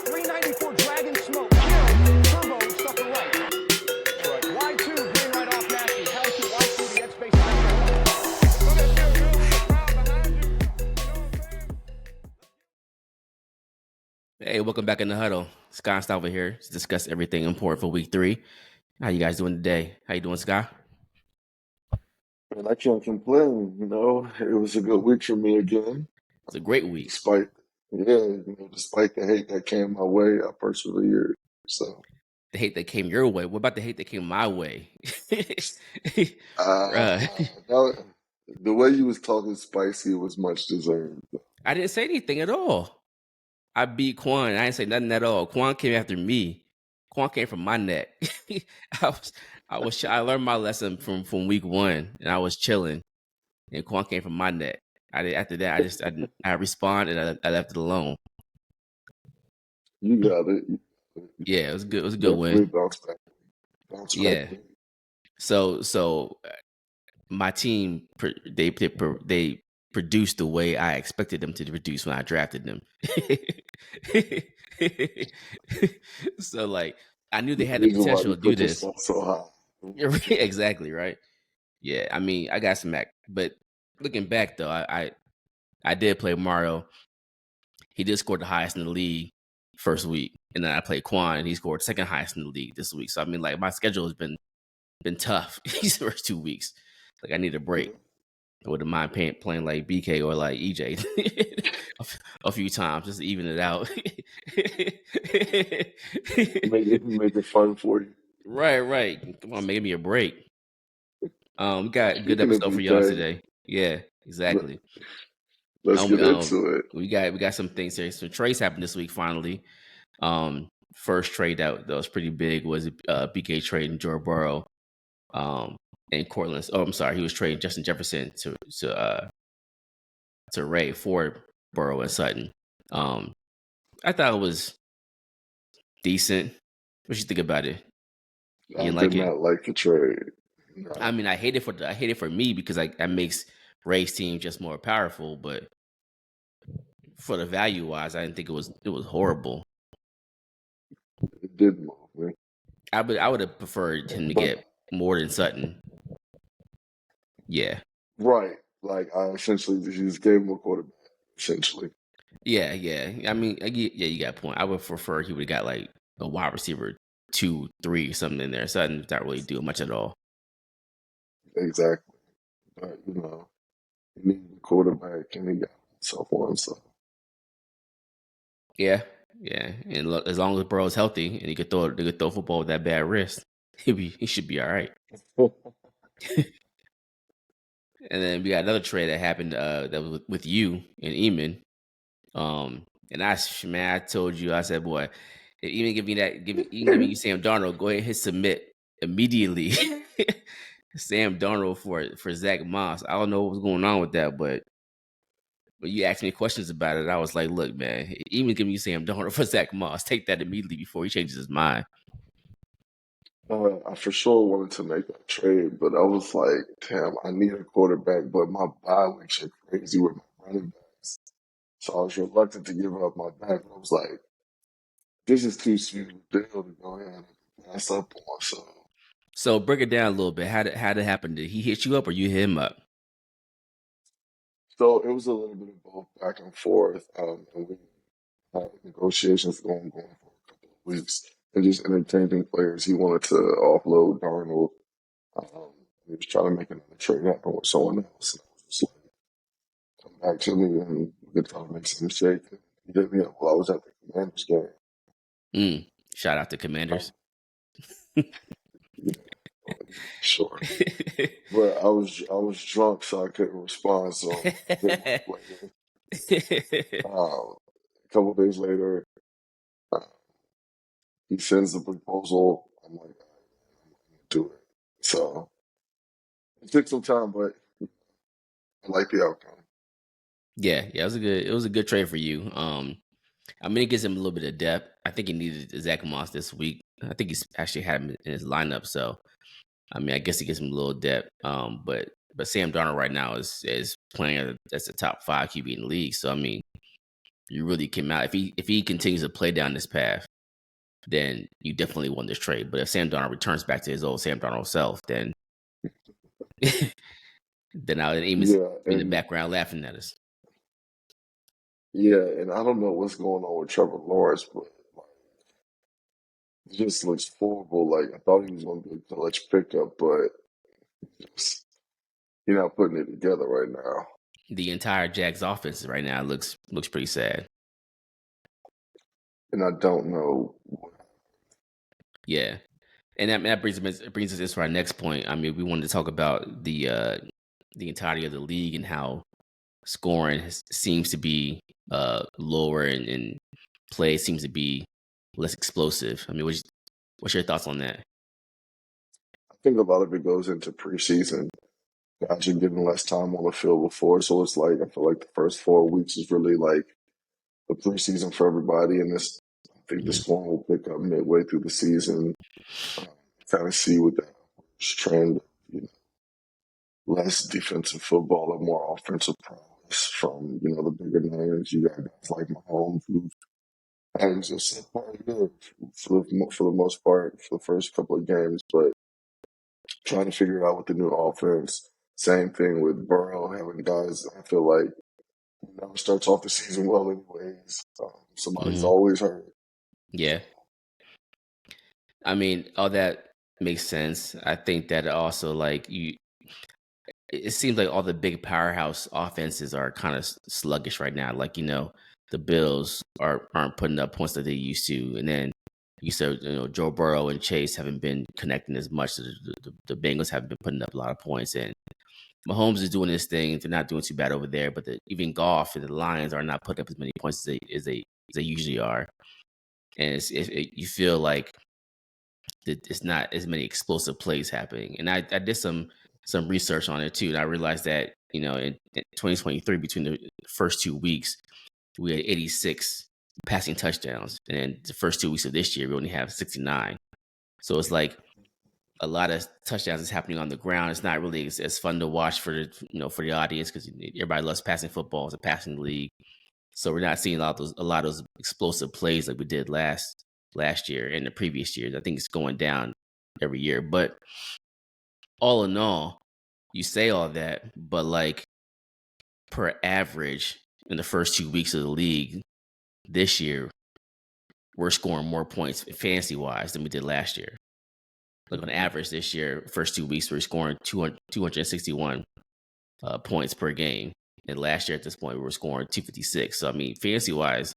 394 Dragon Smoke. Chill. Turbo. Stuff the right. Y2. Green right off nasty. Hell to Y2. The X base. Don't that feel good with the crowd behind you? You know what I'm saying? Hey, welcome back in the huddle. Scott Stauber here to discuss everything important for week 3. How you guys doing today? How you doing, Scott? And I can't complain, It was a good week for me again. It's a great week. Despite despite the hate that came my way, I persevered. So The hate that came your way. What about the hate that came my way? uh that, the way you was talking spicy was much deserved. I didn't say anything at all. I beat Quan. I didn't say nothing at all. Quan came after me. Quan came from my neck. I learned my lesson from week 1, and I was chilling, and Quan came from my neck. After that, I responded and I left it alone. You got it. Yeah, it was good. It was a good Definitely win. bounce back. Yeah. So my team they produced the way I expected them to produce when I drafted them. So like I knew they had the Reason why potential you to do put this. yourself so high. Exactly, right? Yeah, I mean I got some back, but looking back though, I did play Mario. He did score the highest in the league first week, and then I played Quan, and he scored second highest in the league this week. So I mean, like my schedule has been tough these first 2 weeks. Like I need a break. I wouldn't mind playing like BK or like EJ a few times just to even it out. Make it fun for you. Right. Come on, make me a break. We got a good Speaking of episode for y'all BK, today. Yeah, exactly. let's get into it. We got some things here. Some trades happened this week finally. First trade that was pretty big was BK trading Joe Burrow. And Cortland. Oh, I'm sorry. He was trading Justin Jefferson to Ray for Burrow and Sutton. I thought it was decent. What you think about it? You I didn't did like it? not like the trade. No. I mean, I hate it for me because that makes Ray's team just more powerful. But for the value wise, I didn't think it was horrible. It did move me. I would have preferred him to get more than Sutton. Yeah. Right. Like I essentially just gave him a quarterback. Essentially. Yeah. I mean, you got a point. I would prefer he would have got like a wide receiver 2, 3, something in there. Sutton not really doing much at all. Exactly. But he needed a quarterback and he got himself one. So Yeah. And look, as long as Burrow's healthy and he could throw football with that bad wrist, he should be all right. And then we got another trade that happened that was with you and Eamon. And I told you, I said, boy, if Eamon give me Sam Darnold, go ahead and hit submit immediately. Sam Darnold for Zach Moss. I don't know what was going on with that, but you asked me questions about it. I was like, look, man, even give me Sam Darnold for Zach Moss. Take that immediately before he changes his mind. I for sure wanted to make that trade, but I was like, damn, I need a quarterback, but my bye weeks are crazy with my running backs. So I was reluctant to give up my back. I was like, this is too sweet a deal to go ahead and pass up on. So break it down a little bit. How did it happen? Did he hit you up or you hit him up? So it was a little bit of both back and forth. And we had negotiations going for a couple of weeks and just entertaining players. He wanted to offload Darnold. He was trying to make another trade happen with someone else. And I was just like, come back to me and we could try to make some shake. He hit me up while I was at the Commanders game. Shout out to Commanders. Yeah, sure. But I was drunk, so I couldn't respond. So I hit my player. A couple of days later, uh, he sends the proposal. I'm like, I'm gonna do it. So it took some time, but I like the outcome. Yeah, it was a good trade for you. I mean, it gives him a little bit of depth. I think he needed Zach Moss this week. I think he's actually had him in his lineup. So, I mean, I guess he gives him a little depth. But Sam Darnold right now is playing as a top 5 QB in the league. So, I mean, you really came out. If he continues to play down this path, then you definitely won this trade. But if Sam Darnold returns back to his old Sam Darnold self, then then I would aim is Yeah, in the and background laughing at us. and I don't know what's going on with Trevor Lawrence, but like, it just looks horrible. Like I thought he was going to be a clutch pickup, but just, he's not putting it together right now. The entire Jags offense right now looks pretty sad. And I don't know. Yeah, and that brings us to our next point. I mean, we wanted to talk about the entirety of the league and how scoring seems to be lower and play seems to be less explosive. I mean, what's your thoughts on that? I think a lot of it goes into preseason. Guys are getting less time on the field before, so it's like I feel like the first 4 weeks is really like the preseason for everybody, and this I think the Mhm. scoring will pick up midway through the season. Kind of see what that trend, you know, less defensive football and more offensive prowess from the bigger names. You got guys like Mahomes who having just pretty good for the most part for the first couple of games, but trying to figure it out with the new offense. Same thing with Burrow having guys. I feel like he never starts off the season well, anyways. Somebody's Mhm. always hurt. Yeah, I mean, all that makes sense. I think that also like it seems like all the big powerhouse offenses are kind of sluggish right now. Like the Bills aren't putting up points that they used to, and then you said Joe Burrow and Chase haven't been connecting as much. The Bengals haven't been putting up a lot of points, and Mahomes is doing his thing. They're not doing too bad over there, but even Goff and the Lions are not putting up as many points as they usually are, and you feel like it's not as many explosive plays happening. And I did some research on it too, and I realized that in 2023, between the first 2 weeks, we had 86 passing touchdowns, and then the first 2 weeks of this year, we only have 69. So it's like a lot of touchdowns is happening on the ground. It's not really as fun to watch for the audience because everybody loves passing football. It's a passing league, so we're not seeing a lot of those explosive plays like we did last year and the previous years. I think it's going down every year. But all in all, you say all that, but like per average in the first 2 weeks of the league this year, we're scoring more points fantasy wise than we did last year. Like on average this year, first 2 weeks, we're scoring 261 points per game. And last year at this point, we were scoring 256. So, I mean, fantasy wise,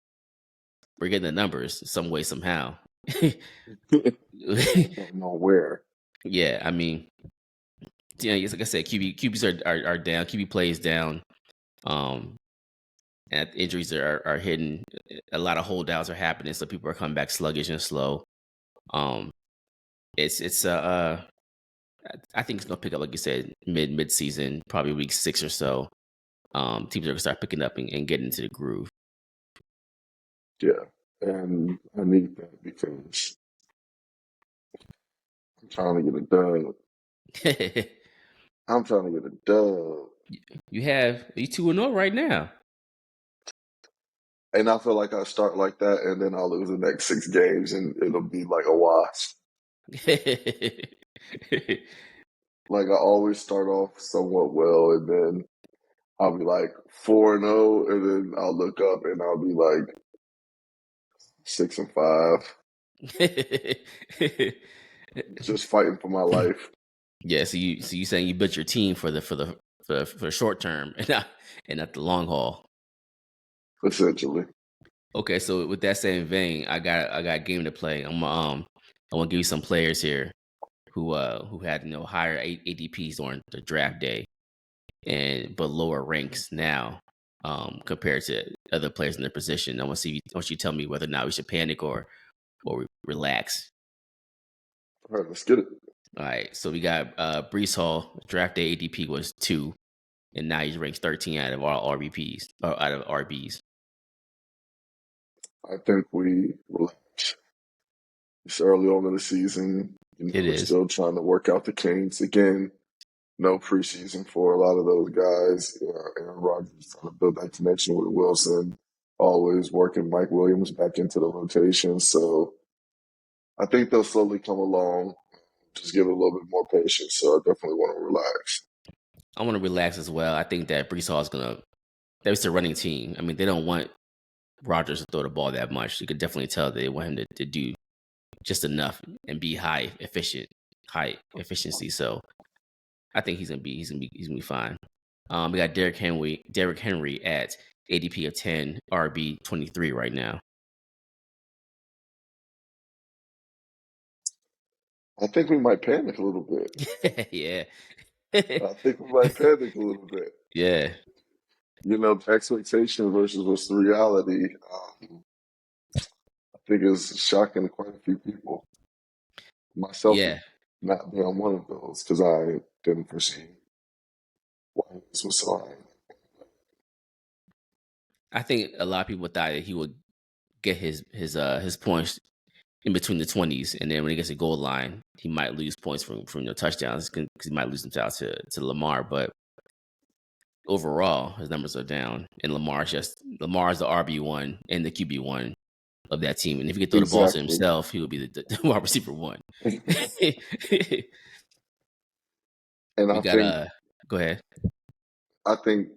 we're getting the numbers some way, somehow. Don't know where. Yeah, I mean, like I said, QBs are down. QB play is down. And injuries are hitting. A lot of holdouts are happening, so people are coming back sluggish and slow. It's I think it's gonna pick up, like you said, mid season, probably week 6 or so. Teams are gonna start picking up and getting into the groove. Yeah, and I need that because I'm trying to get a dub. I'm trying to get a dub. You 2-0 right now. And I feel like I start like that, and then I'll lose the next 6 games, and it'll be like a wash. Like I always start off somewhat well, and then I'll be like 4-0, and then I'll look up and I'll be like 6-5, just fighting for my life. Yeah, so you saying you built your team for the short term and not the long haul. Essentially. Okay, so with that same vein, I got a game to play. I want to give you some players here who had higher ADPs on the draft day but lower ranks now compared to other players in their position. I want you to tell me whether or not we should panic or relax. All right, let's get it. All right, so we got Brees Hall. Draft day ADP was 2, and now he's ranked 13 out of all RBPs or out of RBs. I think we relax. It's early on in the season. It We're is. still trying to work out the kinks. Again, no preseason for a lot of those guys. Aaron Rodgers trying to build that connection with Wilson. always working Mike Williams back into the rotation. So I think they'll slowly come along. Just give it a little bit more patience. So I definitely want to relax. I want to relax as well. I think that Brees Hall is gonna. That's the running team. I mean, they don't want Rodgers to throw the ball that much. You could definitely tell they want him to do just enough and be high efficiency. So I think he's gonna be fine. We got Derrick Henry at ADP of 10, RB 23 right now. I think we might panic a little bit. Yeah. I think we might panic a little bit. Yeah. You know, expectation versus what's the reality. I think is shocking to quite a few people. Myself Yeah. not being one of those because I didn't foresee why this was so high. I think a lot of people thought that he would get his points in between the 20s, and then when he gets a goal line, he might lose points from the touchdowns because he might lose them out to Lamar. But overall, his numbers are down, and Lamar's the RB1 and the QB1 of that team. And if he could throw the ball to Exactly. himself, he would be the wide receiver one. And We got go ahead. I think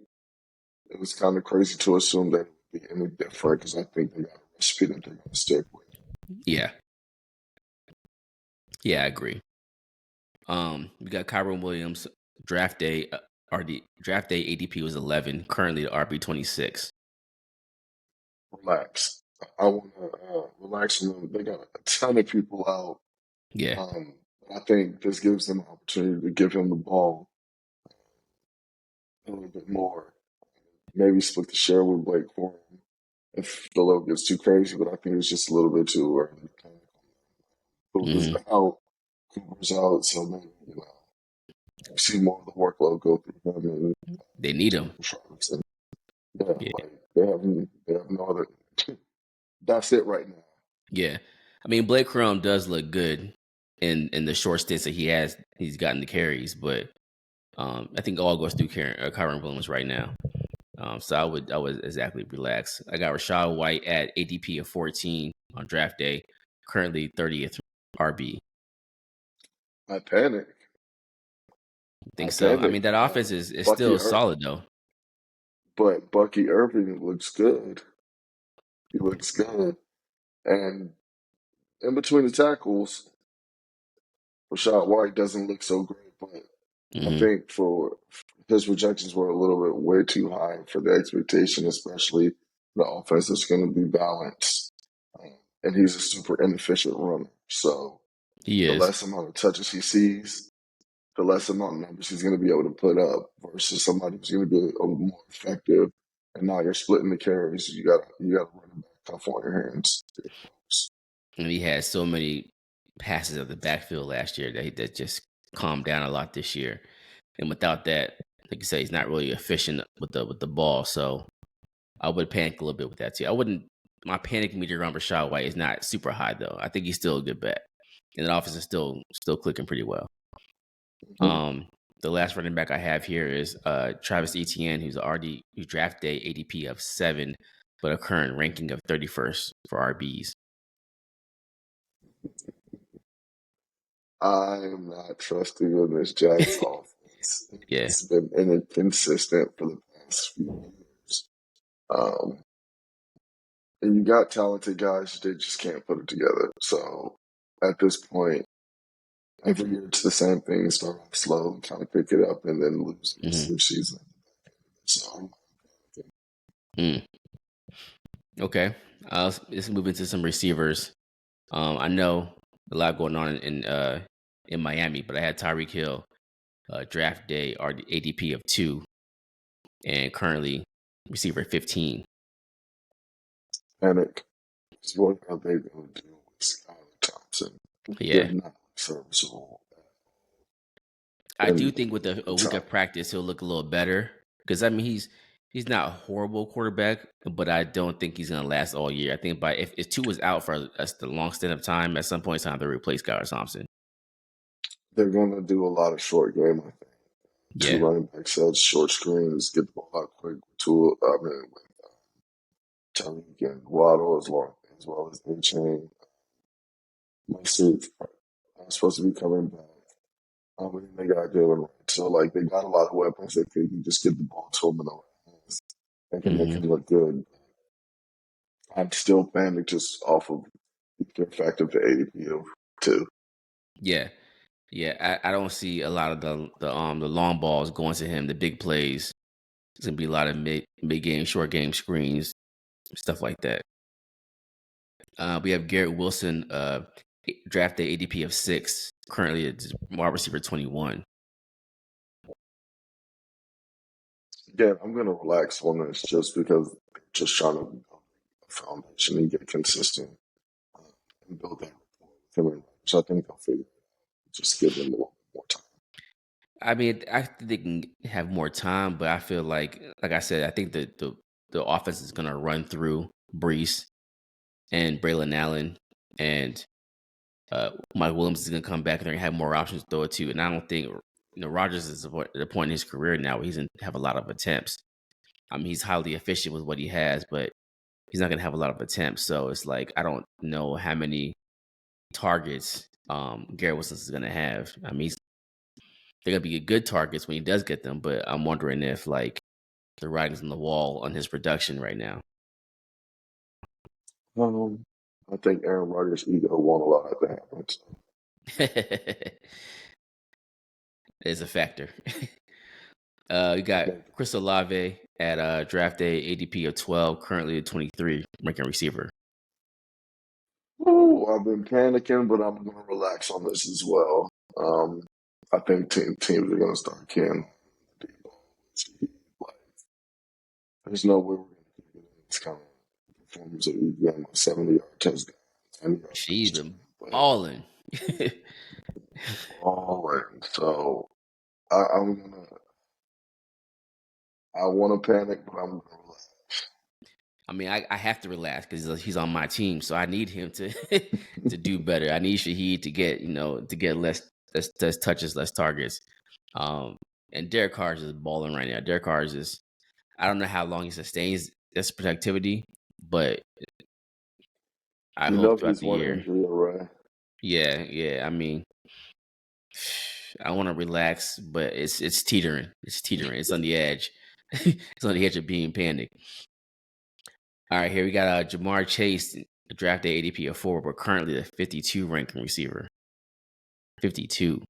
it was kind of crazy to assume that it would be any different because I think they got a recipe that they're going to stick with. Yeah. Yeah, I agree. We got Kyron Williams, draft day ADP was 11, currently the RB 26. Relax. I want to relax on them. They got a ton of people out. Yeah. I think this gives them an opportunity to give him the ball a little bit more. Maybe split the share with Blake Corum if the load gets too crazy, but I think it's just a little bit too early. Cooper's out. Cooper's out, so maybe, you know, see more of the workload go through him and They need him. Robinson. Yeah, like they have no other. That's it right now. Yeah. I mean, Blake Corum does look good in the short stints that he's gotten the carries, but I think all goes through Kyron Williams right now. So I would exactly relax. I got Rachaad White at ADP of 14 on draft day, currently 30th RB. I panic. Think so. I mean, that offense is still solid though. But Bucky Irving looks good. He looks good. And in between the tackles, Rachaad White doesn't look so great, but I think for his projections were a little bit way too high for the expectation, especially the offense is going to be balanced. And he's a super inefficient runner. So He the is. less amount of touches he sees, the less amount of numbers he's going to be able to put up versus somebody who's going to be a little more effective. And now you're splitting the carries. You got to run it back off on your hands. And he had so many passes of the backfield last year that just calmed down a lot this year. And without that, like you say, he's not really efficient with the ball. So I would panic a little bit with that too. I wouldn't. My panic meter on Rachaad White is not super high though. I think he's still a good bet, and the offense is still clicking pretty well. The last running back I have here is Travis Etienne, who's draft day ADP of 7, but a current ranking of 31st for RBs. I am not trusting in this Jags offense. Yeah. It's been inconsistent for the past few years. And you got talented guys, they just can't put it together. So at this point, every year it's the same thing. Start off slow, kind of pick it up, and then lose the season. So Okay. Let's move into some receivers. I know a lot going on in Miami, but I had Tyreek Hill draft day or ADP of 2 and currently receiver 15. panic. What are they going to do with Skylar Thompson? Yeah. They're not serviceable. I do think with a week of practice, he'll look a little better because I mean he's not a horrible quarterback, but I don't think he's gonna last all year. I think if 2 was out for the long stint of time, at some point in time to replace Skylar Thompson. They're going to do a lot of short game, I think. Yeah. 2 running back sets, short screens, get the ball out quick. Tyreek and Waddle as well as A-Chain. Mostert supposed to be coming back. And then they got Jalen Wright. So, like, they got a lot of weapons that they can just get the ball to him in the right hands and can make Hmm. him look good. I'm still panicked just off of the fact of the ADP of 2. Yeah, yeah. I don't see a lot of the long balls going to him, the big plays. It's gonna be a lot of mid game, short game screens, stuff like that. We have Garrett Wilson, drafted ADP of 6, currently at wide receiver 21. Yeah, I'm going to relax on this just because they're just trying to build a foundation and get consistent and build that rapport with him. So I think they'll figure it out. Just give them a little bit more time. I mean, I think they can have more time, but I feel like I said, I think that the offense is gonna run through Brees and Braylon Allen, and Mike Williams is gonna come back and they're gonna have more options to throw it to. And I don't think Rodgers is at the point in his career now where he's gonna have a lot of attempts. I mean, he's highly efficient with what he has, but he's not gonna have a lot of attempts. So it's like I don't know how many targets Garrett Wilson is gonna have. I mean, they're gonna be good targets when he does get them, but I'm wondering if like the writing's on the wall on his production right now. I think Aaron Rodgers' ego won't allow that to happen. So. Is a factor. You got Chris Olave at draft day ADP of 12, currently at 23, ranking receiver. Ooh, I've been panicking, but I'm going to relax on this as well. I think teams are going to start carrying the deep ball. Like, there's no way we're going to get this kind of performance that we've got a 70-yard touchdown. 10-yard She's touchdown. been balling. Balling. So I'm going to. I want to panic, but I'm going to relax. I mean, I have to relax because he's on my team, so I need him to to do better. I need Shaheed to get less touches, less targets. And Derek Carr is just balling right now. Derek Carr is just, I don't know how long he sustains this productivity, but I hope throughout He's the one year. injury away. Yeah. I mean, I want to relax, but it's teetering. It's teetering. It's on the edge. It's on the edge of being panicked. All right, here we got Jamar Chase, drafted ADP of 4, but currently the 52 ranking receiver. 52.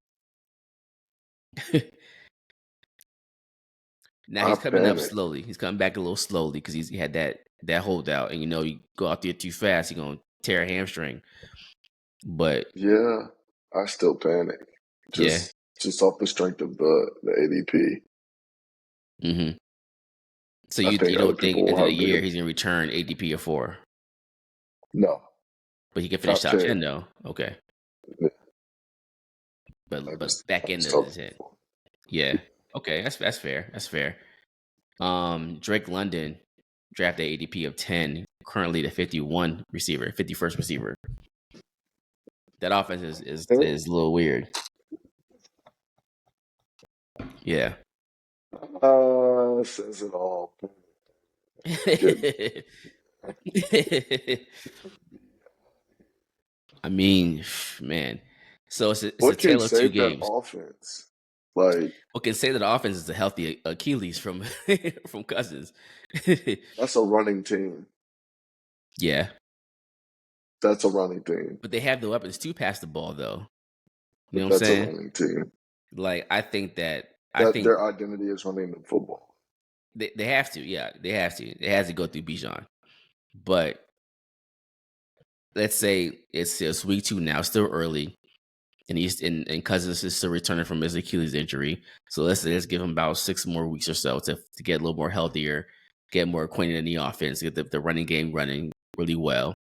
Now he's coming up slowly. He's coming back a little slowly because he had that holdout, and you go out there too fast, you're gonna tear a hamstring. But yeah, I still panic. Just off the strength of the ADP. Mm-hmm. So you don't think at the end of the year he's gonna return ADP of 4? No. But he can finish top 10 though. Okay. Yeah. But back end of the 10. Yeah. Okay, that's fair. That's fair. Drake London, drafted ADP of 10, currently the 51st receiver. That offense is a little weird. Yeah. Says it all. I mean, man. So it's a tale of two games. Offense? Like, what can say that the offense is a healthy Achilles from Cousins? That's a running team. Yeah. That's a running team. But they have the weapons to pass the ball, though. You know what I'm saying? That's a running team. Like, I think their identity is running the football. They have to, yeah. They have to. It has to go through Bijan. But let's say it's week 2 now, still early. And Cousins is still returning from his Achilles injury. So let's give him about 6 more weeks or so to get a little more healthier, get more acquainted in the offense, get the running game running really well.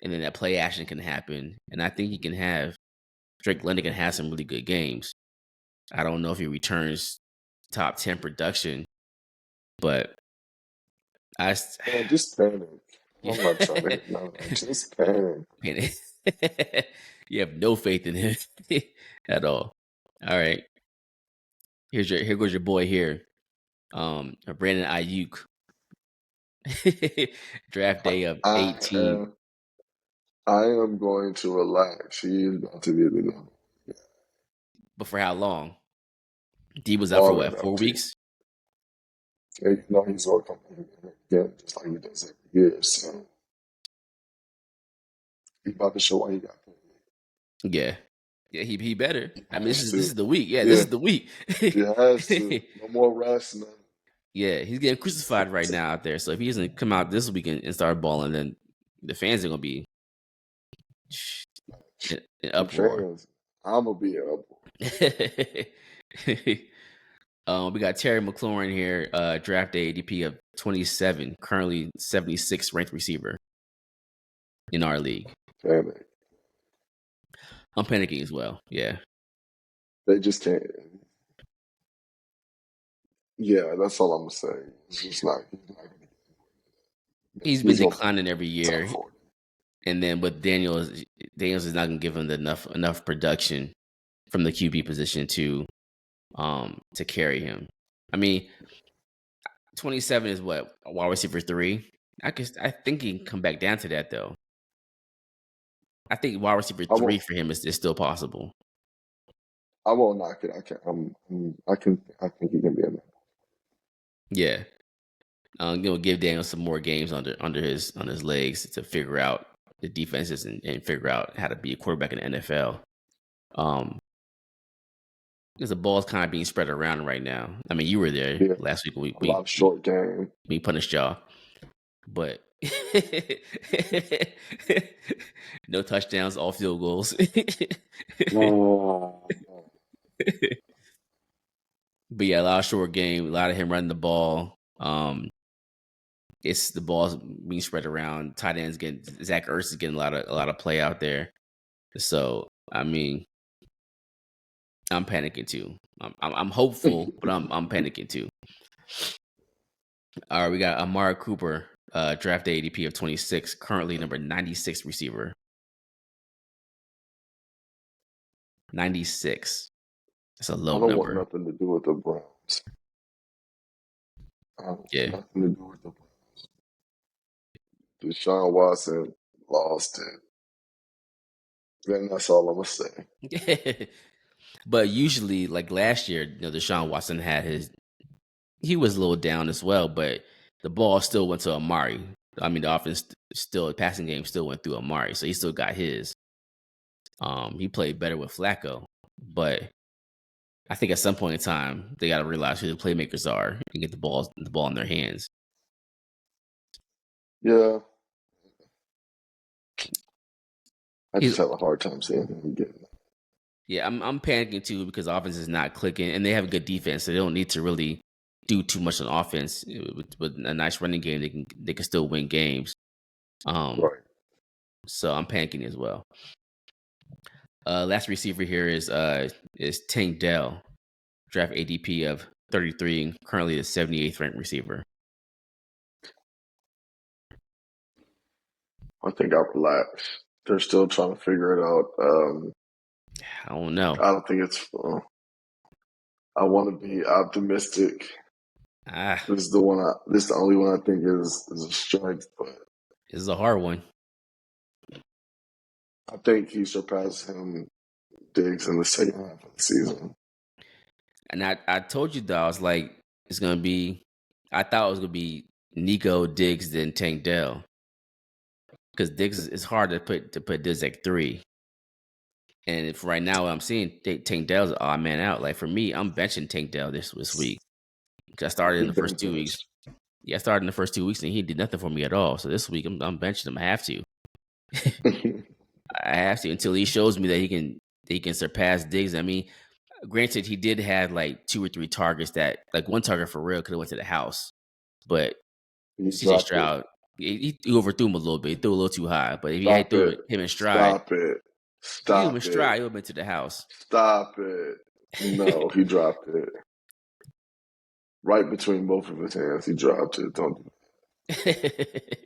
And then that play action can happen. And I think Drake London can have some really good games. I don't know if he returns top 10 production, but just panic. I'm not trying to just panic. You have no faith in him at all. All right. Here goes your boy here. Brandon Ayuk Draft day of I 18. am, I am going to relax. He is about to be the number But for how long? D was out for long what, enough 4 to. weeks? And you know he's going to come back again, just like he does every year. So he's about to show why he got paid. Yeah. Yeah, he better. He I mean, has this is to. the week. Yeah, this Yeah, is the week. he has to. No more rest, man. Yeah, he's getting crucified right now out there. So if he doesn't come out this week and start balling, then the fans are gonna be in The uproar. fans, I'm gonna be up. We got Terry McLaurin here, draft day ADP of 27, currently 76 ranked receiver in our league. Panic. I'm panicking as well. Yeah. They just can't. Yeah, that's all I'm gonna say. It's just not. He's been He's gonna declining every top year. 40. And then with Daniels is not gonna give him enough production from the QB position to carry him. I mean, 27 is what, wide receiver 3. I think he can come back down to that though. I think wide receiver I 3 won't. for him is still possible. I won't knock it. I can. I can. I think he can be in there. Yeah. Give Daniel some more games under his legs to figure out the defenses and figure out how to be a quarterback in the NFL. Because the ball's kind of being spread around right now. I mean, you were there Yeah, last week. a lot of short game. We punished y'all, but no touchdowns, all field goals. Oh, But yeah, a lot of short game, a lot of him running the ball. It's the ball's being spread around. Tight ends getting Zach Ertz is getting a lot of play out there. So I mean, I'm panicking too. I'm hopeful, but I'm panicking too. All right, we got Amari Cooper, draft day ADP of 26, currently number 96 receiver. 96. That's a low I don't number. want nothing to do with the Browns. I don't want Yeah. nothing to do with the Browns. Deshaun Watson lost it. Then that's all I'm gonna say. But usually, like last year, Deshaun Watson he was a little down as well, but the ball still went to Amari. I mean, the offense the passing game still went through Amari, so he still got his. He played better with Flacco, but I think at some point in time they got to realize who the playmakers are and get the ball in their hands. Yeah. I just have a hard time seeing him getting that. Yeah, I'm panicking too because offense is not clicking, and they have a good defense, so they don't need to really do too much on offense. With a nice running game, they can still win games. Right. So I'm panicking as well. Last receiver here is Tank Dell, draft ADP of 33, currently the 78th ranked receiver. I think I relaxed. They're still trying to figure it out. I don't know. I don't think it's. I want to be optimistic. This is the one. This is the only one I think is a strength, but this is a hard one. I think he surpassed him, Diggs, in the second half of the season. And I told you though, I was like, it's gonna be. I thought it was gonna be Nico, Diggs, then Tank Dell, because Diggs is hard to put Diggs at 3. And if right now what I'm seeing, Tank Dell's an odd man out. Like for me, I'm benching Tank Dell this week. I started in the first 2 weeks. Yeah, I started in the first 2 weeks and he did nothing for me at all. So this week I'm benching him. I have to. I have to until he shows me that he can surpass Diggs. I mean, granted, he did have like 2 or 3 targets that, like one target for real could have went to the house, but CJ Stroud he overthrew him a little bit. He threw a little too high, but if he had threw him in stride, Stop it. He would have been to the house. Stop it. No, he dropped it. Right between both of his hands, he dropped it. Don't do that.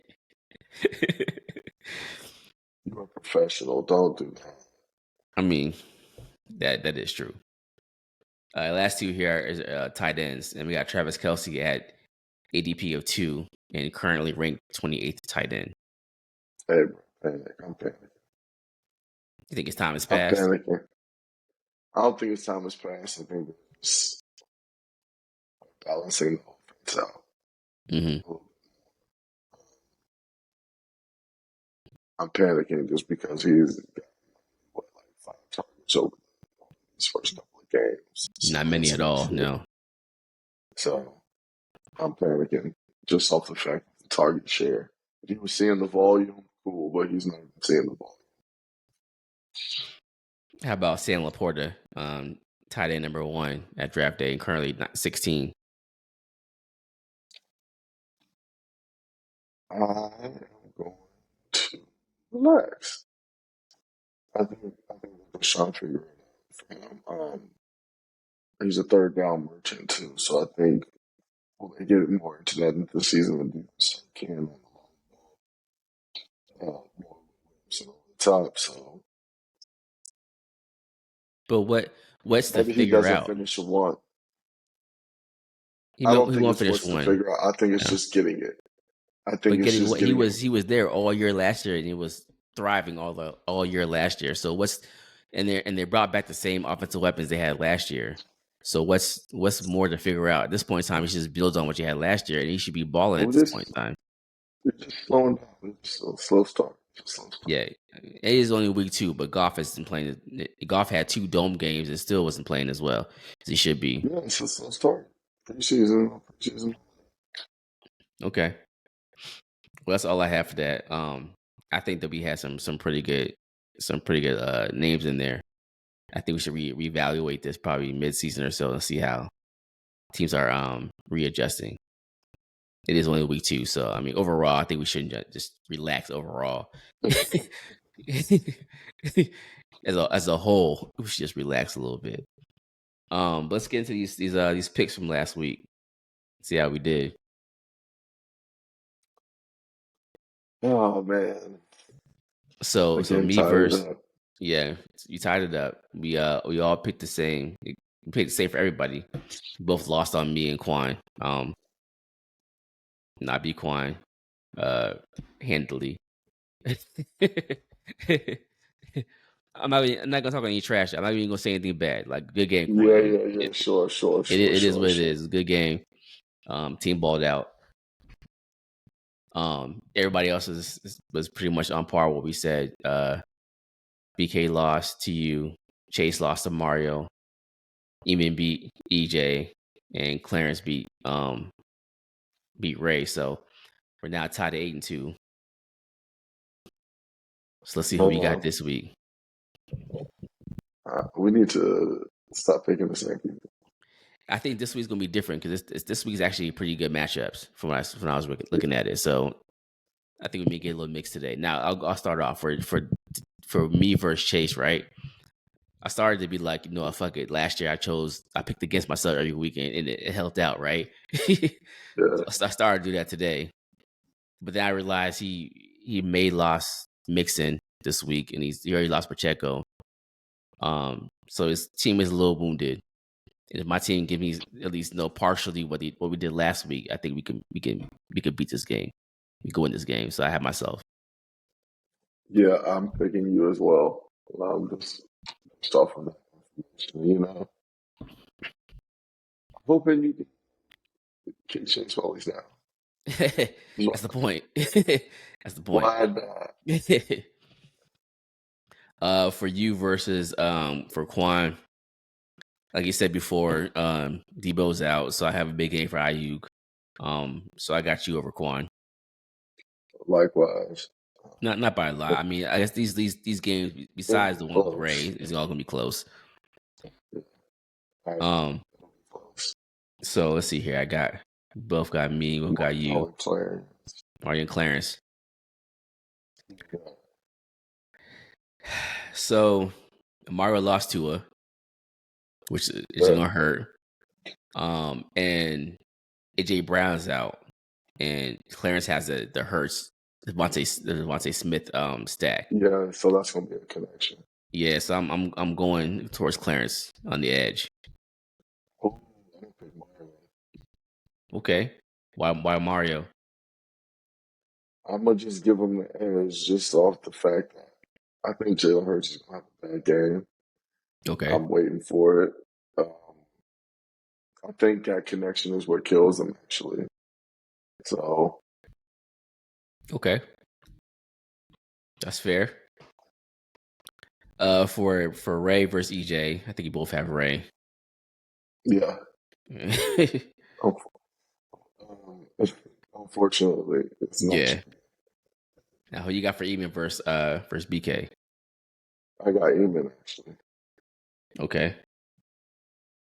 You're a professional. Don't do that. I mean, that is true. Last two here is tight ends, and we got Travis Kelce at ADP of 2 and currently ranked 28th tight end. Hey, bro, I'm panicking. You think his time has I'm passed? panicking. I don't think his time has passed. I think it's balancing the offense out. Mm-hmm. I'm panicking just because he's got like 5 targets over his first couple of games. Not many at all. No. So I'm panicking just off the fact of the target share. If he was seeing the volume, cool, but he's not even seeing the volume. How about Sam Laporta, tight end number 1 at draft day, and currently 16? I am going to relax. I think we're trying to figure it out for him. He's a third down merchant too, so I think they get more into that into the season than can more so over the top. So But what's to maybe he figure doesn't out? finish a one. He I don't think won't it's finish what's to 1. figure out. I think it's No. just getting it. I think But it's getting just what getting he was there all year last year, and he was thriving all year last year. So they brought back the same offensive weapons they had last year. So what's more to figure out at this point in time? He should just build on what you had last year, and he should be balling at this point in time. It's just slowing down. It's a slow start. Yeah, it is only week 2, but Goff hasn't playing. Goff had 2 dome games and still wasn't playing as well as he should be. Yeah, it's a slow start. Preseason. Okay, well that's all I have for that. I think that we had some pretty good names in there. I think we should reevaluate this probably mid-season or so and see how teams are readjusting. It is only week 2, so I mean overall, I think we shouldn't just relax overall. as a whole, we should just relax a little bit. But let's get into these picks from last week. See how we did. Oh man. So Again, me tied it versus up. yeah, you tied it up. We all picked the same. We picked the same for everybody. Both lost on me and Quan. Not be Quan. Handily. I'm not gonna talk any trash. I'm not even gonna say anything bad. Like good game, Quan. Yeah. Sure. It is what it is. Good game. Team balled out. Everybody else was pretty much on par with what we said. BK lost to you. Chase lost to Mario. Eamon beat EJ, and Clarence beat Ray. So we're now tied at 8-2. So let's see who we got this week. We need to stop picking the same people. I think this week's gonna be different because this week's actually pretty good matchups from when I was looking at it. So I think we may get a little mixed today. Now I'll start off for me versus Chase. Right, I started to be like, fuck it. Last year I picked against myself every weekend and it helped out. Right, Yeah. so I started to do that today, but then I realized he may lost Mixon this week and he already lost Pacheco. So his team is a little wounded. And if my team give me at least partially what we did last week, I think we can beat this game. We go win this game. So I have myself. Yeah, I'm picking you as well. I'm just off on that. Hoping you can kick Chase while he's down. That's the point. That's the point. Why not? For you versus for Quan, like you said before, Debo's out, so I have a big game for Ayuk. So I got you over Quan. Likewise. Not by a lot. I mean, I guess these games, besides the one with Ray, is all gonna be close. So let's see here. Both got me. We got you. Mario and Clarence. So Mario lost Tua, which is gonna hurt. And AJ Brown's out, and Clarence has the Hurts, Devontae Smith stack. Yeah, so that's gonna be a connection. Yeah, so I'm going towards Clarence on the edge. Oh, I don't pick Mario. Okay. Why Mario? I'm gonna just give him the edge just off the fact that I think Jalen Hurts is gonna have a bad game. Okay. I'm waiting for it. Um, I think that connection is what kills him, actually. So, Okay. That's fair. For Ray versus EJ, I think you both have Ray. yeah. Um, unfortunately, it's not. Yeah. Now, who you got for Eamon versus BK? I got Eamon, actually. Okay,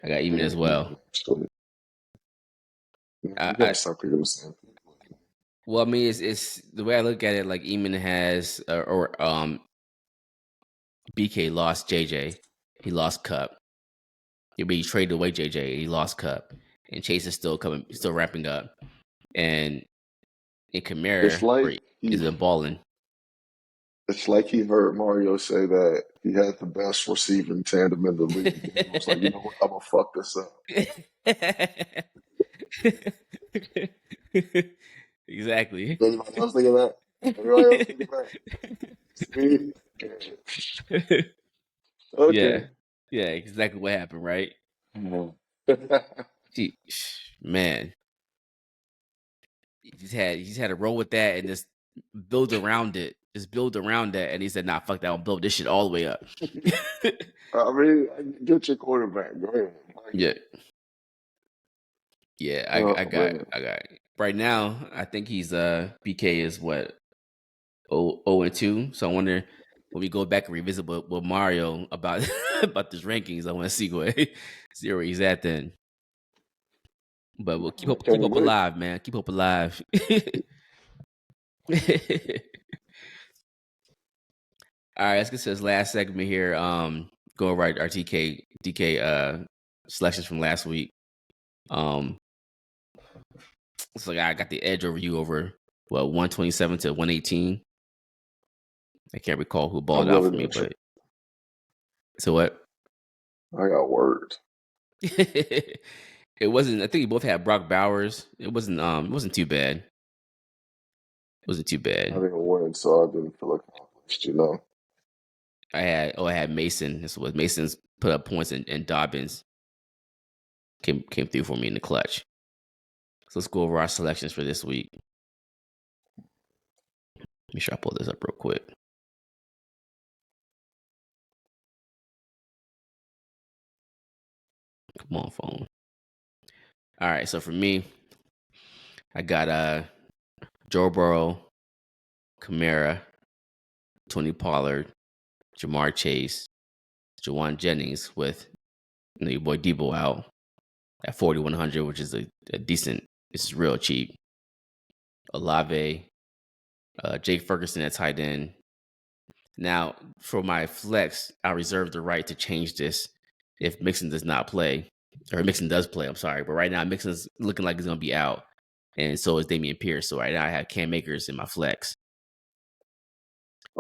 I got Eamon Yeah, as well. Eamon, actually. Yeah, I, you I gotta stop picking the same people. well, I mean, it's the way I look at it. Like Eamon has BK lost JJ, he lost Cup. He traded away JJ, he lost Cup, and Chase is still ramping up, and in It's Kamara like is been balling. it's like he heard Mario say that he had the best receiving tandem in the league. And he was like, you know what? I'm gonna fuck this up. Exactly. Anybody else think of that? Anybody else think of that? See? Yeah, Okay. yeah, exactly what happened, right? Mhm. Gee, man, he just had to roll with that and just build around it. Just build around that, and he said, "Nah, fuck that. I'll build this shit all the way up." I mean, get your quarterback. Go ahead. Yeah, yeah. I Oh got, man. I got. Right now, I think he's BK is what 0-2. So I wonder when we go back and revisit with Mario about about this rankings. I want to see where he's at then. But we'll I keep can't hope wait. alive, man. Keep hope alive. All right, let's get to this last segment here. Go over our DK selections from last week. So I got the edge over you over 127 to 118. I can't recall who I'm balled out really for me, not sure. but so what? I got words. It wasn't. I think you both had Brock Bowers. It wasn't too bad. It wasn't too I bad. didn't win, so I didn't feel accomplished, you know. I had Mason. This was Mason's put up points and Dobbins came through for me in the clutch. So let's go over our selections for this week. Make sure I pull this up real quick. Come on, phone. All right, so for me, I got Joe Burrow, Kamara, Tony Pollard, Jamar Chase, Jawan Jennings with your boy Debo out at 4,100, which is a decent. It's real cheap. Olave, Jake Ferguson at tight end. Now, for my flex, I reserve the right to change this if Mixon does not play, or Mixon does play. I'm sorry, but right now Mixon's looking like he's gonna be out, and so is Damian Pierce. So right now I have Cam Akers in my flex.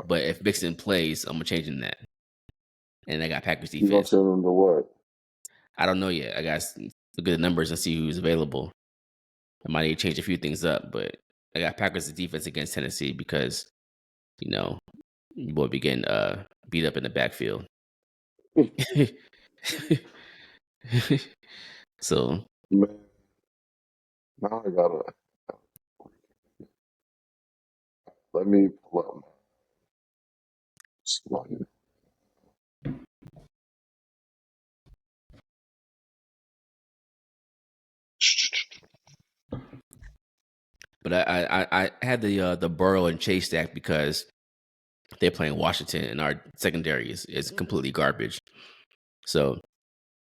But if Mixon plays, I'm changing that, and I got Packers You gonna defense. tell them to what? I don't know yet. I got to look at the numbers and see who's available. I might need to change a few things up, but I got Packers defense against Tennessee because your boy be getting beat up in the backfield. So Man, now I gotta let me pull up my slide. but I had the Burrow and Chase stack because they're playing Washington and our secondary is completely garbage. So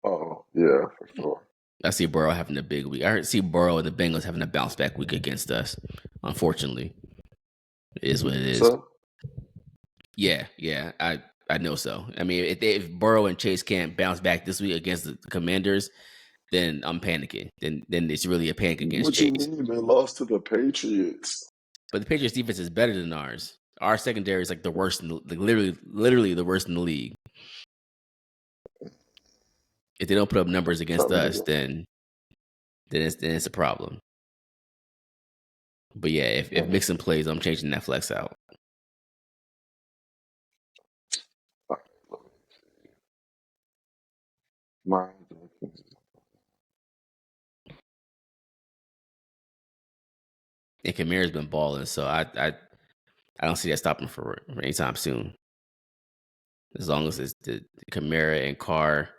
Oh, yeah, for sure. I see Burrow having a big week. I see Burrow and the Bengals having a bounce back week against us. Unfortunately, it is what it is. So, Yeah, I know so. I mean, if Burrow and Chase can't bounce back this week against the Commanders, then I'm panicking. Then it's really a panic against what you Chase. mean they lost to the Patriots? But the Patriots defense is better than ours. Our secondary is like the worst, literally the worst in the league. If they don't put up numbers against Tell me us, again. then it's a problem. But yeah, if Mixon plays, I'm changing that flex out. All right, let me see. My Dolphins. And Kamara's been balling, so I don't see that stopping for anytime soon. As long as it's the Kamara and Carr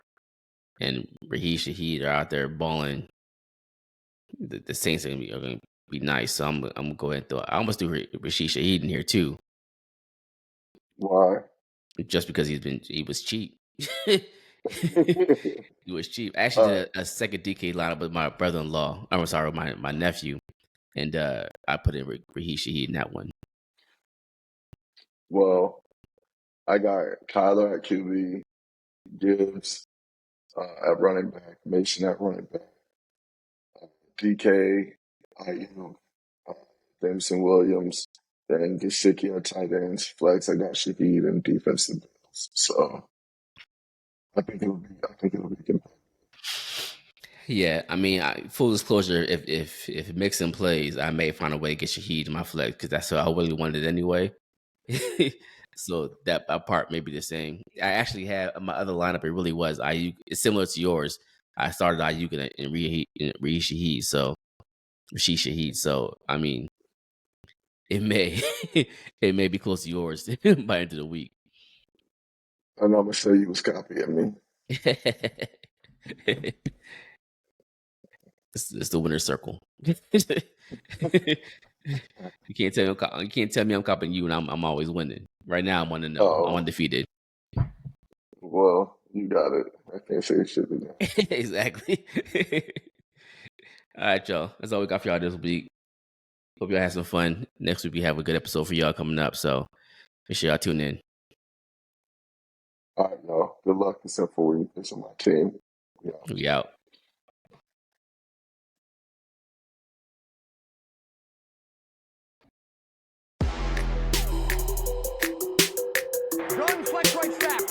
and Raheem Shaheed are out there balling, the Saints are gonna be nice. So I'm gonna go ahead and throw. I almost do Rashid Shaheed in here too, Why? just because he was cheap. He was cheap. I actually All right. did a second DK lineup with my brother-in-law. I'm sorry, my nephew, and I put in Raheem Shaheed in that one. Well, I got Kyler at QB, Gibbs at running back, Mason at running back, DK, IU, Jameson Williams, then Gesicki at tight ends, flex. I got Shaheed and defensive backs. So I think it'll be competitive. Yeah, I mean, full disclosure, if Mixon plays, I may find a way to get Shaheed in my flex because that's what I really wanted anyway. So that part may be the same. I actually had my other lineup. It really was Ayuk. It's similar to yours. I started Ayuk and Rashid Shaheed. So Rashid Shaheed. So I mean, it may it may be close to yours by the end of the week. I know I'm gonna say you was copying me. It's the winner's circle. You can't tell me I'm copying you, and I'm always winning. Right now, I'm 1-0. I'm Oh, undefeated. well, you got it. I can't say shit to that. Exactly. All right, y'all. That's all we got for y'all this week. Hope y'all have some fun. Next week we have a good episode for y'all coming up. So make sure y'all tune in. All right, y'all. Good luck except for when you pitch on my team. Yeah. We out. Gun, flex right snap.